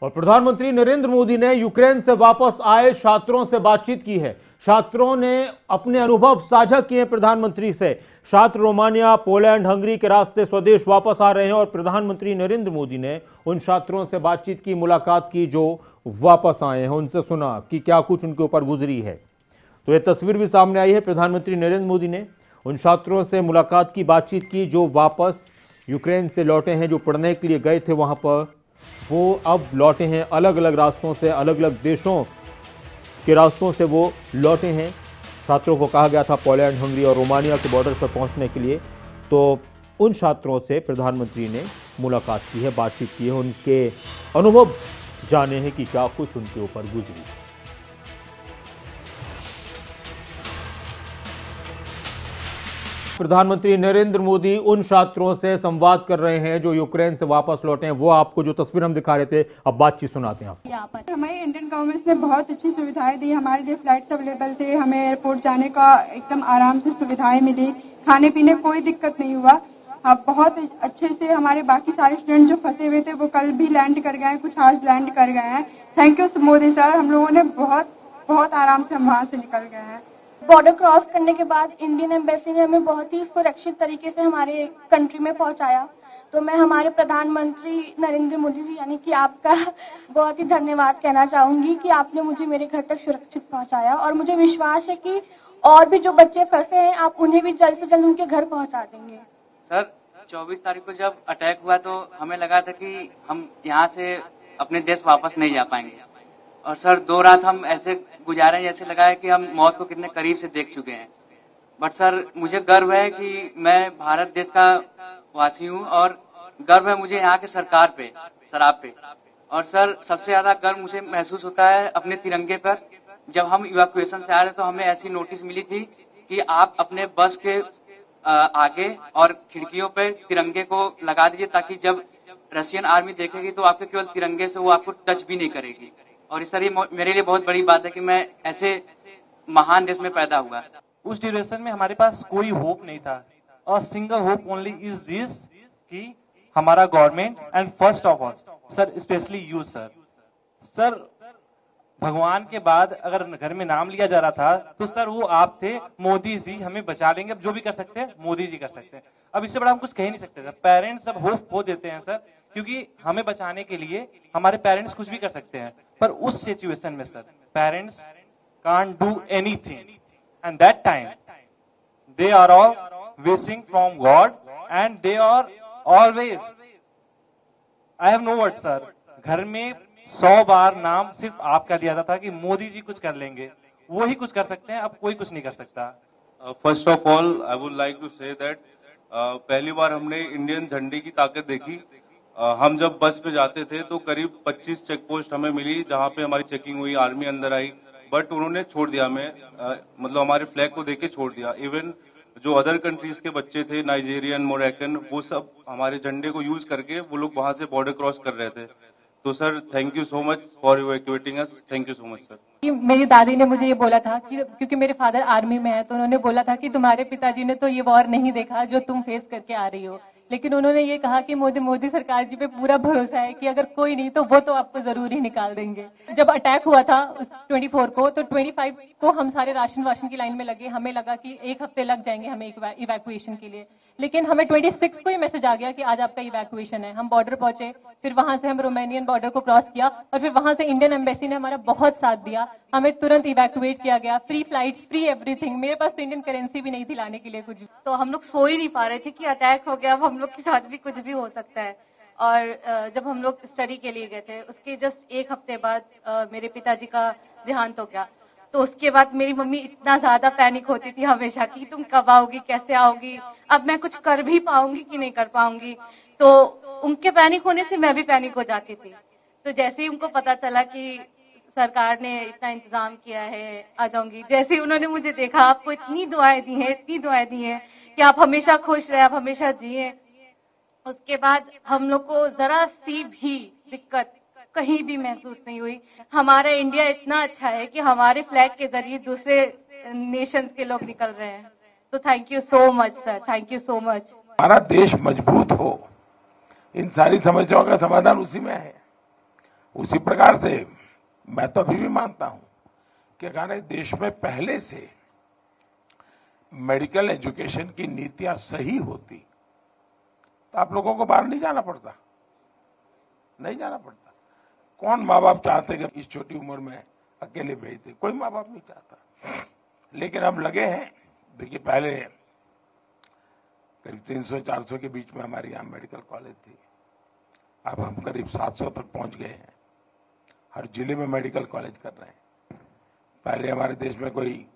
और प्रधानमंत्री नरेंद्र मोदी ने यूक्रेन से वापस आए छात्रों से बातचीत की है। छात्रों ने अपने अनुभव साझा किए प्रधानमंत्री से। छात्र रोमानिया, पोलैंड, हंगरी के रास्ते स्वदेश वापस आ रहे हैं और प्रधानमंत्री नरेंद्र मोदी ने उन छात्रों से बातचीत की, मुलाकात की जो वापस आए हैं। उनसे सुना कि क्या कुछ उनके ऊपर गुजरी है। तो यह तस्वीर भी सामने आई है। प्रधानमंत्री नरेंद्र मोदी ने उन छात्रों से मुलाकात की, बातचीत की जो वापस यूक्रेन से लौटे हैं, जो पढ़ने के लिए गए थे वहां पर, वो अब लौटे हैं अलग अलग रास्तों से, अलग अलग देशों के रास्तों से वो लौटे हैं। छात्रों को कहा गया था पोलैंड, हंगरी और रोमानिया के बॉर्डर पर पहुंचने के लिए। तो उन छात्रों से प्रधानमंत्री ने मुलाकात की है, बातचीत की है, उनके अनुभव जाने हैं कि क्या कुछ उनके ऊपर गुजरी। प्रधानमंत्री नरेंद्र मोदी उन छात्रों से संवाद कर रहे हैं जो यूक्रेन से वापस लौटे हैं। वो आपको जो तस्वीर हम दिखा रहे थे, अब बातचीत सुनाते हैं आपको। यहाँ पर हमारी इंडियन गवर्नमेंट ने बहुत अच्छी सुविधाएं दी। हमारे लिए फ्लाइट्स अवेलेबल थे, हमें एयरपोर्ट जाने का एकदम आराम से सुविधाएं मिली, खाने पीने कोई दिक्कत नहीं हुआ। बहुत अच्छे से हमारे बाकी सारे स्टूडेंट जो फंसे हुए थे वो कल भी लैंड कर गए हैं, कुछ आज लैंड कर गए हैं। थैंक यू मोदी सर, हम लोगों ने बहुत आराम से हम वहाँ से निकल गए हैं। बॉर्डर क्रॉस करने के बाद इंडियन एम्बेसी ने हमें बहुत ही सुरक्षित तरीके से हमारे कंट्री में पहुंचाया। तो मैं हमारे प्रधानमंत्री नरेंद्र मोदी जी यानी कि आपका बहुत ही धन्यवाद कहना चाहूंगी कि आपने मुझे मेरे घर तक सुरक्षित पहुंचाया। और मुझे विश्वास है कि और भी जो बच्चे फंसे हैं आप उन्हें भी जल्द से जल्द उनके घर पहुंचा देंगे। सर 24 तारीख को जब अटैक हुआ तो हमें लगा था कि हम यहाँ से अपने देश वापस नहीं जा पाएंगे। और सर 2 रात हम ऐसे गुजारे जैसे लगा है कि हम मौत को कितने करीब से देख चुके हैं। बट सर मुझे गर्व है कि मैं भारत देश का वासी हूँ और गर्व है मुझे यहाँ के सरकार पे, शराब पे। और सर सबसे ज्यादा गर्व मुझे महसूस होता है अपने तिरंगे पर। जब हम इवैक्यूएशन से आ रहे तो हमें ऐसी नोटिस मिली थी कि आप अपने बस के आगे और खिड़कियों पे तिरंगे को लगा दीजिए ताकि जब रशियन आर्मी देखेगी तो आपके केवल तिरंगे से वो आपको टच भी नहीं करेगी। और इस तरह मेरे लिए बहुत बड़ी बात है कि मैं ऐसे महान देश में पैदा हुआ। उस ड्यूरेशन में हमारे पास कोई होप नहीं था। A single hope only is this कि हमारा government and first of all sir specially you sir भगवान के बाद अगर घर में नाम लिया जा रहा था तो सर वो आप थे। मोदी जी हमें बचा लेंगे। अब जो भी कर सकते हैं मोदी जी कर सकते हैं। अब इससे बड़ा हम कुछ कह ही नहीं सकते सर। पेरेंट्स सब होप खो देते हैं सर, क्योंकि हमें बचाने के लिए हमारे पेरेंट्स कुछ भी कर सकते हैं। पर उस सिचुएशन में sir parents can't do anything and that time they are all wishing from God and they are always, I have no word sir. घर में 100 बार नाम सिर्फ आपका लिया जाता था कि मोदी जी कुछ कर लेंगे, वो ही कुछ कर सकते हैं, अब कोई कुछ नहीं कर सकता। First of all I would like to say that पहली बार हमने इंडियन झंडे की ताकत देखी। हम जब बस पे जाते थे तो करीब 25 चेक पोस्ट हमें मिली जहां पे हमारी चेकिंग हुई, आर्मी अंदर आई, बट उन्होंने छोड़ दिया हमें, मतलब हमारे फ्लैग को देख के छोड़ दिया। इवन जो अदर कंट्रीज के बच्चे थे, नाइजीरियन, मोरक्कन, वो सब हमारे झंडे को यूज करके वो लोग वहां से बॉर्डर क्रॉस कर रहे थे। तो sir thank you so much for evacuating us. Thank you so much sir. मेरी दादी ने मुझे ये बोला था कि क्योंकि मेरे फादर आर्मी में है तो उन्होंने बोला था कि तुम्हारे पिताजी ने तो ये वॉर नहीं देखा जो तुम फेस करके आ रही हो, लेकिन उन्होंने ये कहा कि मोदी सरकार जी पे पूरा भरोसा है कि अगर कोई नहीं तो वो तो आपको जरूर ही निकाल देंगे। जब अटैक हुआ था 24 को तो 25 को हम सारे राशन की लाइन में लगे। हमें लगा कि 1 हफ्ते लग जाएंगे हमें इवैक्यूएशन के लिए, लेकिन हमें 26 को ही मैसेज आ गया कि आज आपका इवैक्यूएशन है। हम बॉर्डर पहुंचे, फिर वहां से हम रोमानियन बॉर्डर को क्रॉस किया और फिर वहां से इंडियन एम्बेसी ने हमारा बहुत साथ दिया। हमें तुरंत इवैक्यूएट किया गया, फ्री फ्लाइट्स, फ्री एवरीथिंग। मेरे पास तो इंडियन करेंसी भी नहीं थी लाने के लिए कुछ। तो हम लोग सो ही नहीं पा रहे थे कि अटैक हो गया, अब हम लोग के साथ भी कुछ भी हो सकता है। और जब हम लोग स्टडी के लिए गए थे उसके जस्ट 1 हफ्ते बाद मेरे पिताजी का देहांत हो गया। तो उसके बाद मेरी मम्मी इतना ज्यादा पैनिक होती थी हमेशा कि तुम कब आओगी, कैसे आओगी, अब मैं कुछ कर भी पाऊंगी कि नहीं कर पाऊंगी। तो उनके पैनिक होने से मैं भी पैनिक हो जाती थी। तो जैसे ही उनको पता चला कि सरकार ने इतना इंतजाम किया है, आ जाऊंगी, जैसे ही उन्होंने मुझे देखा, आपको इतनी दुआएं दी हैं कि आप हमेशा खुश रहे, आप हमेशा जिए। उसके बाद हम लोग को जरा सी भी दिक्कत कहीं भी महसूस नहीं हुई। हमारा इंडिया इतना अच्छा है कि हमारे फ्लैग के जरिए दूसरे नेशंस के लोग निकल रहे हैं। तो thank you so much sir, thank you so much. हमारा देश मजबूत हो, इन सारी समस्याओं का समाधान उसी में है। उसी प्रकार से मैं तो अभी भी मानता हूं कि अगर देश में पहले से मेडिकल एजुकेशन की नीतियां सही होती तो आप लोगों को बाहर नहीं जाना पड़ता, नहीं जाना पड़ता। कौन माँ बाप चाहते कि इस छोटी उम्र में अकेले भेजते? कोई माँ बाप नहीं चाहता। लेकिन हम लगे हैं। देखिए, पहले करीब 300-400 के बीच में हमारे यहाँ मेडिकल कॉलेज थी, अब हम करीब 700 तक पहुंच गए हैं। हर जिले में मेडिकल कॉलेज कर रहे हैं। पहले हमारे देश में कोई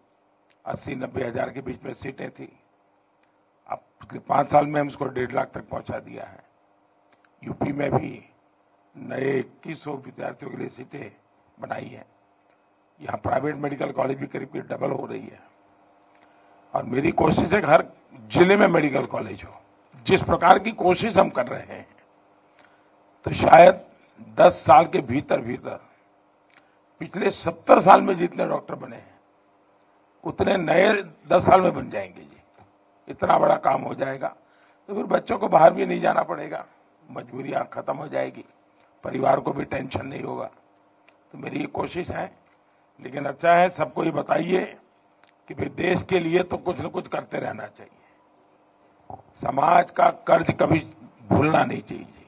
80-90 हजार के बीच में सीटें थी, अब पिछले 5 साल में हम उसको 1.5 लाख तक पहुंचा दिया है। यूपी में भी नए 2100 विद्यार्थियों के लिए सीटें बनाई हैं। यहाँ प्राइवेट मेडिकल कॉलेज भी करीब डबल हो रही है। और मेरी कोशिश है कि हर जिले में मेडिकल कॉलेज हो। जिस प्रकार की कोशिश हम कर रहे हैं, तो शायद 10 साल के भीतर भीतर पिछले 70 साल में जितने डॉक्टर बने हैं उतने नए 10 साल में बन जाएंगे जी। इतना बड़ा काम हो जाएगा। तो फिर बच्चों को बाहर भी नहीं जाना पड़ेगा, मजबूरियां खत्म हो जाएगी, परिवार को भी टेंशन नहीं होगा। तो मेरी ये कोशिश है। लेकिन अच्छा है, सबको ये बताइए कि भाई देश के लिए तो कुछ न कुछ करते रहना चाहिए। समाज का कर्ज कभी भूलना नहीं चाहिए।